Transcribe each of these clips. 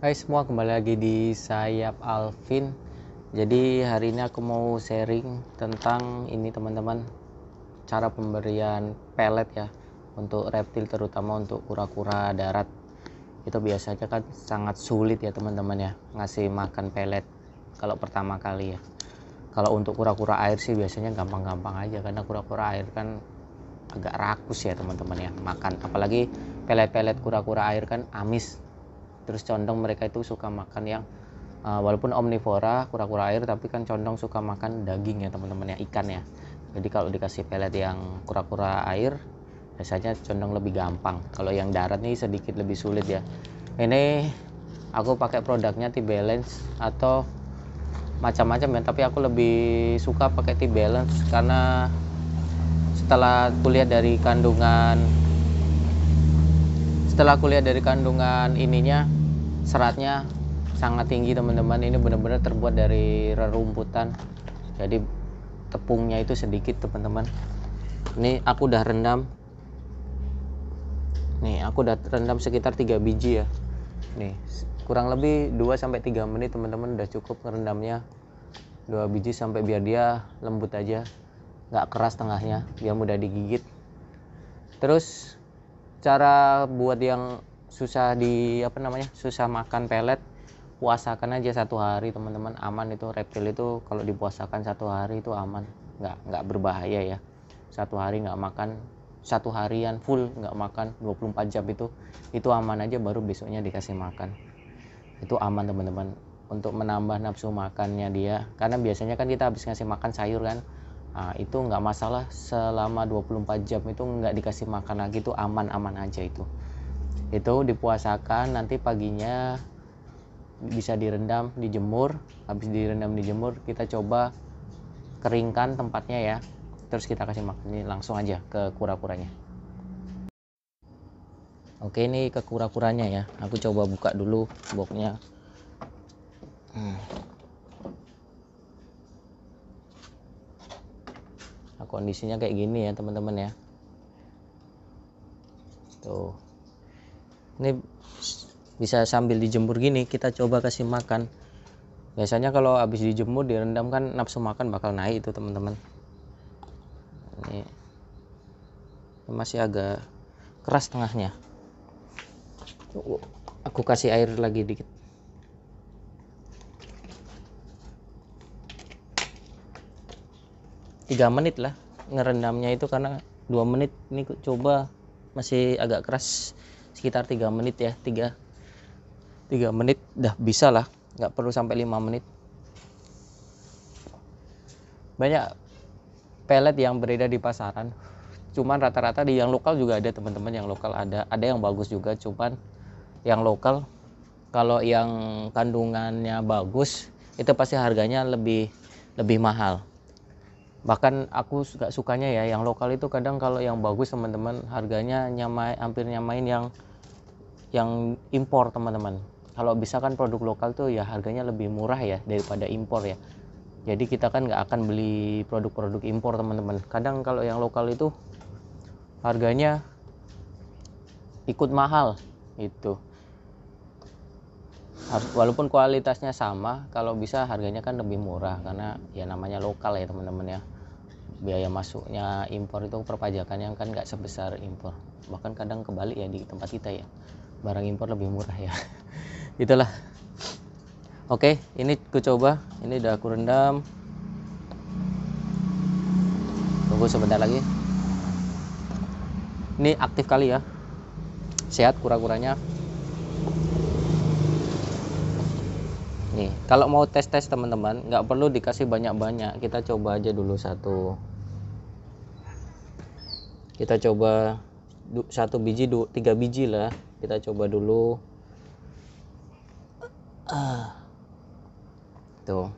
Hai semua, kembali lagi di Sayap Alvin. Jadi hari ini aku mau sharing tentang ini teman-teman, cara pemberian pelet ya untuk reptil, terutama untuk kura-kura darat. Itu biasanya kan sangat sulit ya teman-teman ya, ngasih makan pelet kalau pertama kali ya. Kalau untuk kura-kura air sih biasanya gampang-gampang aja, karena kura-kura air kan agak rakus ya teman-teman ya makan, apalagi pelet-pelet kura-kura air kan amis. Terus condong mereka itu suka makan yang walaupun omnivora kura-kura air, tapi kan condong suka makan daging ya teman-teman ya, ikan ya. Jadi kalau dikasih pelet yang kura-kura air biasanya condong lebih gampang. Kalau yang darat nih sedikit lebih sulit ya. Ini aku pakai produknya T-Balance atau macam-macam ya, tapi aku lebih suka pakai T-Balance karena setelah kuliah dari kandungan ininya, seratnya sangat tinggi teman-teman. Ini benar-benar terbuat dari rerumputan, jadi tepungnya itu sedikit teman-teman. Ini aku udah rendam sekitar 3 biji ya. Nih kurang lebih 2-3 menit teman-teman, udah cukup ngerendamnya 2 biji sampai biar dia lembut aja, nggak keras tengahnya, biar mudah digigit. Terus cara buat yang susah susah makan pelet, puasakan aja 1 hari teman-teman, aman. Itu reptil itu kalau dipuasakan 1 hari itu aman, nggak berbahaya ya. 1 hari nggak makan, 1 harian full nggak makan 24 jam itu aman aja, baru besoknya dikasih makan. Itu aman teman-teman untuk menambah nafsu makannya dia, karena biasanya kan kita habis ngasih makan sayur kan. Nah, itu nggak masalah, selama 24 jam itu nggak dikasih makan lagi, itu aman-aman aja. Itu dipuasakan, nanti paginya bisa direndam, dijemur. Habis direndam dijemur, kita coba keringkan tempatnya ya, terus kita kasih makan. Ini langsung aja ke kura-kuranya. Oke, ini ke kura-kuranya ya, aku coba buka dulu boxnya. Nah, kondisinya kayak gini ya teman-teman ya. Tuh, ini bisa sambil dijemur gini, kita coba kasih makan. Biasanya kalau habis dijemur direndam kan nafsu makan bakal naik itu teman-teman. Ini masih agak keras tengahnya. Aku kasih air lagi dikit. Tiga menit lah ngerendamnya itu, karena 2 menit ini coba masih agak keras. Sekitar 3 menit ya, 3 menit dah bisa lah, nggak perlu sampai 5 menit. Banyak pelet yang beredar di pasaran, cuman rata-rata di yang lokal juga ada teman-teman. Yang lokal ada yang bagus juga, cuman yang lokal kalau yang kandungannya bagus itu pasti harganya lebih mahal. Bahkan aku gak sukanya ya yang lokal itu, kadang kalau yang bagus teman-teman harganya hampir nyamain yang impor teman-teman. Kalau bisa kan produk lokal tuh ya harganya lebih murah ya daripada impor ya. Jadi kita kan nggak akan beli produk-produk impor teman-teman. Kadang kalau yang lokal itu harganya ikut mahal itu. Walaupun kualitasnya sama, kalau bisa harganya kan lebih murah, karena ya namanya lokal ya teman-teman ya. Biaya masuknya impor itu perpajakannya kan nggak sebesar impor. Bahkan kadang kebalik ya di tempat kita ya, barang impor lebih murah ya. Itulah. Oke, ini aku coba, ini udah aku rendam. Tunggu sebentar lagi. Ini aktif kali ya, sehat kura-kuranya. Nih, kalau mau tes teman-teman, nggak perlu dikasih banyak-banyak. Kita coba aja dulu satu. Kita coba 1 biji, 3 biji lah. Kita coba dulu. Tuh,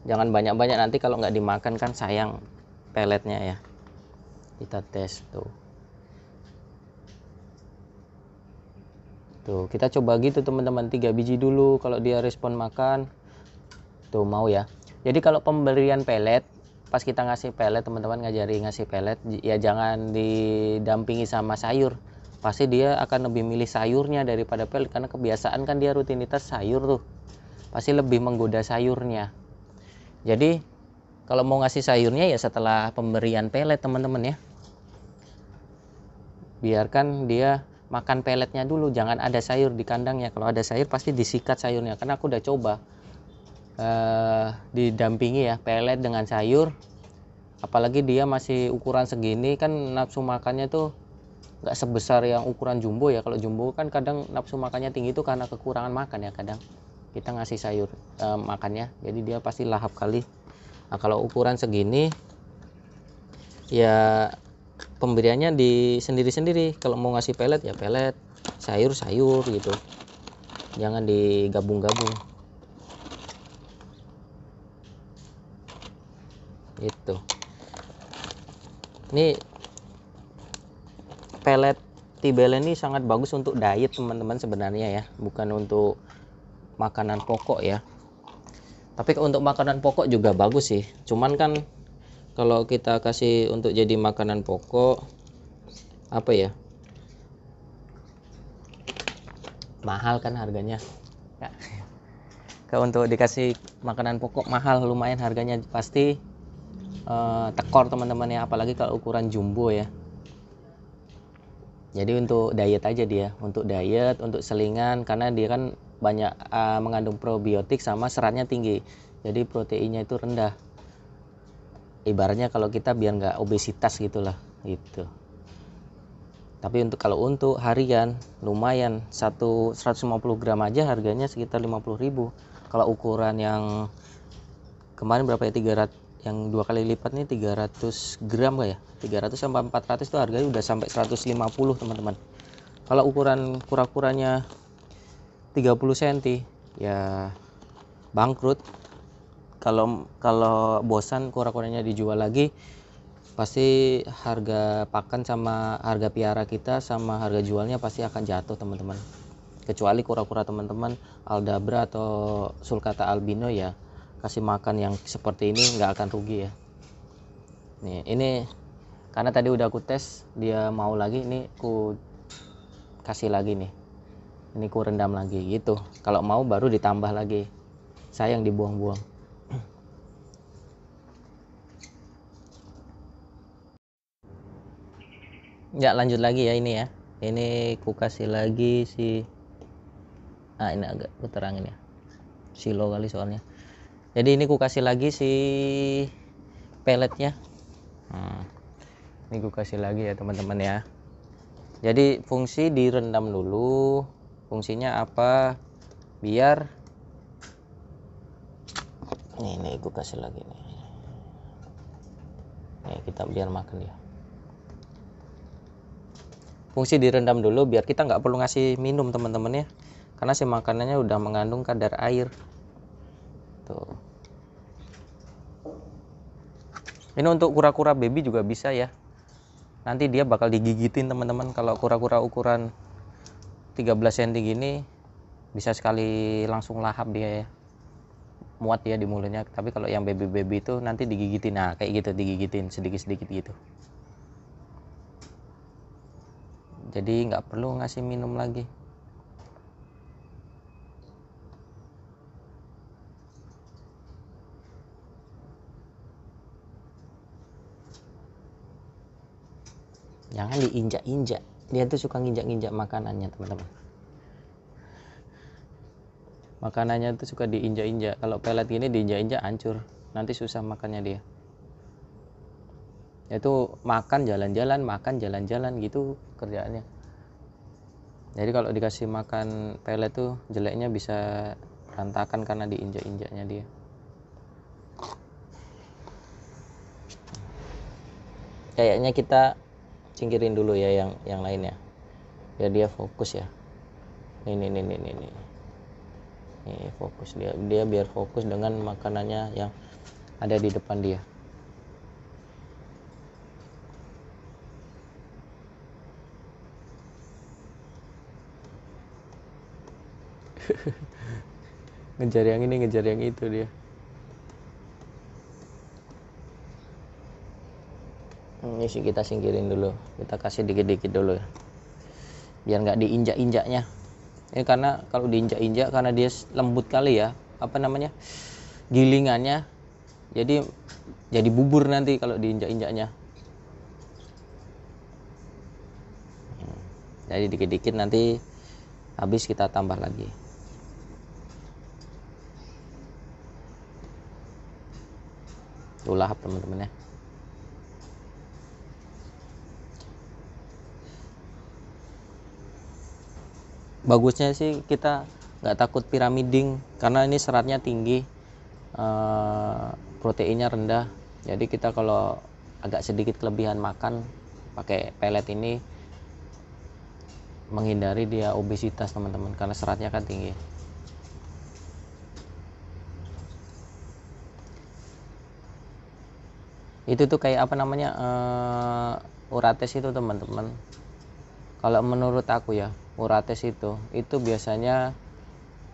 jangan banyak-banyak, nanti kalau nggak dimakan kan sayang peletnya ya. Kita tes tuh. Tuh, kita coba gitu teman-teman, 3 biji dulu. Kalau dia respon makan, tuh mau ya. Jadi kalau pemberian pelet, pas kita ngasih pelet teman-teman, ngajari ngasih pelet ya jangan didampingi sama sayur, pasti dia akan lebih milih sayurnya daripada pelet, karena kebiasaan kan dia rutinitas sayur tuh, pasti lebih menggoda sayurnya. Jadi kalau mau ngasih sayurnya ya setelah pemberian pelet teman-teman ya, biarkan dia makan peletnya dulu, jangan ada sayur di kandangnya. Kalau ada sayur pasti disikat sayurnya, karena aku udah coba didampingi ya pelet dengan sayur, apalagi dia masih ukuran segini kan nafsu makannya tuh nggak sebesar yang ukuran jumbo ya. Kalau jumbo kan kadang nafsu makannya tinggi itu karena kekurangan makan ya, kadang kita ngasih sayur makannya, jadi dia pasti lahap kali. Nah kalau ukuran segini ya pemberiannya di sendiri-sendiri. Kalau mau ngasih pelet ya pelet, sayur-sayur gitu, jangan digabung-gabung itu. Ini pelet Tibel ini sangat bagus untuk diet teman-teman sebenarnya ya, bukan untuk makanan pokok ya. Tapi untuk makanan pokok juga bagus sih, cuman kan kalau kita kasih untuk jadi makanan pokok apa ya, mahal kan harganya ya. Kalau untuk dikasih makanan pokok mahal, lumayan harganya pasti tekor teman-teman ya, apalagi kalau ukuran jumbo ya. Jadi untuk diet aja dia, untuk diet, untuk selingan, karena dia kan banyak mengandung probiotik sama seratnya tinggi, jadi proteinnya itu rendah. Ibaratnya kalau kita biar nggak obesitas gitulah gitu. Tapi kalau untuk harian lumayan, 150 gram aja harganya sekitar 50.000. Kalau ukuran yang kemarin berapa ya, 300, yang 2 kali lipat nih 300 gram kayak 300 sampai 400 itu harganya udah sampai 150 teman-teman. Kalau ukuran kura-kuranya 30 cm ya bangkrut. Kalau bosan kura-kuranya dijual lagi, pasti harga pakan sama harga piara kita sama harga jualnya pasti akan jatuh teman-teman. Kecuali kura-kura teman-teman Aldabra atau sulcata albino ya, kasih makan yang seperti ini nggak akan rugi ya. Nih ini karena tadi udah aku tes, dia mau lagi, ini ku kasih lagi nih, ini ku rendam lagi gitu. Kalau mau baru ditambah lagi, sayang dibuang-buang. Ya lanjut lagi ya, ini ya, ini ku kasih lagi si ini agak ku terangin ya, silo kali soalnya. Jadi ini ku kasih lagi si peletnya. Ini ku kasih lagi ya teman-teman ya. Jadi fungsi direndam dulu, fungsinya apa, biar nih ku kasih lagi nih, kita biar makan dia. Fungsi direndam dulu biar kita nggak perlu ngasih minum teman-teman ya, karena si makanannya udah mengandung kadar air tuh. Ini untuk kura-kura baby juga bisa ya, nanti dia bakal digigitin teman-teman. Kalau kura-kura ukuran 13 cm gini bisa sekali langsung lahap dia ya, muat dia di mulutnya. Tapi kalau yang baby itu nanti digigitin, nah kayak gitu, digigitin sedikit-sedikit gitu. Jadi nggak perlu ngasih minum lagi. Jangan diinjak-injak, dia tuh suka nginjak-nginjak makanannya teman-teman. Makanannya tuh suka diinjak-injak. Kalau pelet gini diinjak-injak hancur, nanti susah makannya dia. Itu makan jalan-jalan gitu kerjaannya. Jadi kalau dikasih makan pelet tuh jeleknya bisa berantakan karena diinjak-injaknya dia. Kayaknya kita singkirin dulu ya yang lainnya biar dia fokus ya. Nih fokus dia biar fokus dengan makanannya yang ada di depan dia. Ngejar yang ini, ngejar yang itu dia. Ini sih kita singkirin dulu, kita kasih dikit-dikit dulu ya. biar nggak diinjak-injaknya. Ini karena kalau diinjak-injak, karena dia lembut kali ya, apa namanya, gilingannya, jadi bubur nanti kalau diinjak-injaknya. Jadi dikit-dikit, nanti habis kita tambah lagi. Tuh lahap teman-teman ya. Bagusnya sih kita nggak takut piramiding karena ini seratnya tinggi, proteinnya rendah. Jadi kita kalau agak sedikit kelebihan makan pakai pelet ini, menghindari dia obesitas teman-teman, karena seratnya kan tinggi. Itu tuh kayak apa namanya, urates itu teman-teman. Kalau menurut aku ya, urates itu biasanya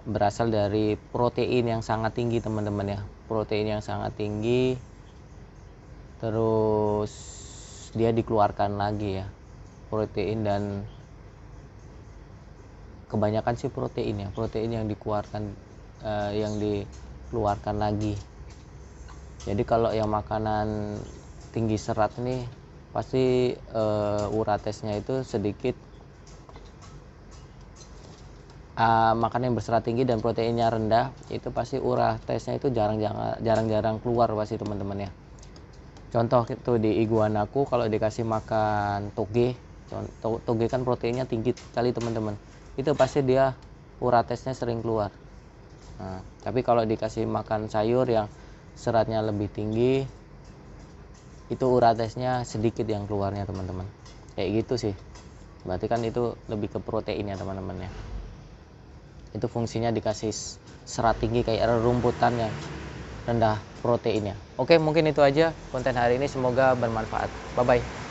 berasal dari protein yang sangat tinggi teman-teman ya, protein yang sangat tinggi, terus dia dikeluarkan lagi ya, protein, dan kebanyakan sih protein ya, protein yang dikeluarkan lagi. Jadi kalau yang makanan tinggi serat nih pasti uratesnya itu sedikit, makanan yang berserat tinggi dan proteinnya rendah itu pasti uratesnya itu jarang-jarang keluar pasti teman-teman ya. Contoh itu di iguanaku, kalau dikasih makan toge, toge kan proteinnya tinggi sekali teman-teman, itu pasti dia uratesnya sering keluar. Nah, tapi kalau dikasih makan sayur yang seratnya lebih tinggi, itu uratesnya sedikit yang keluarnya teman-teman. Kayak gitu sih. Berarti kan itu lebih ke protein ya teman-teman ya. Itu fungsinya dikasih serat tinggi kayak rumputan yang rendah proteinnya. Oke, mungkin itu aja konten hari ini, semoga bermanfaat. Bye bye.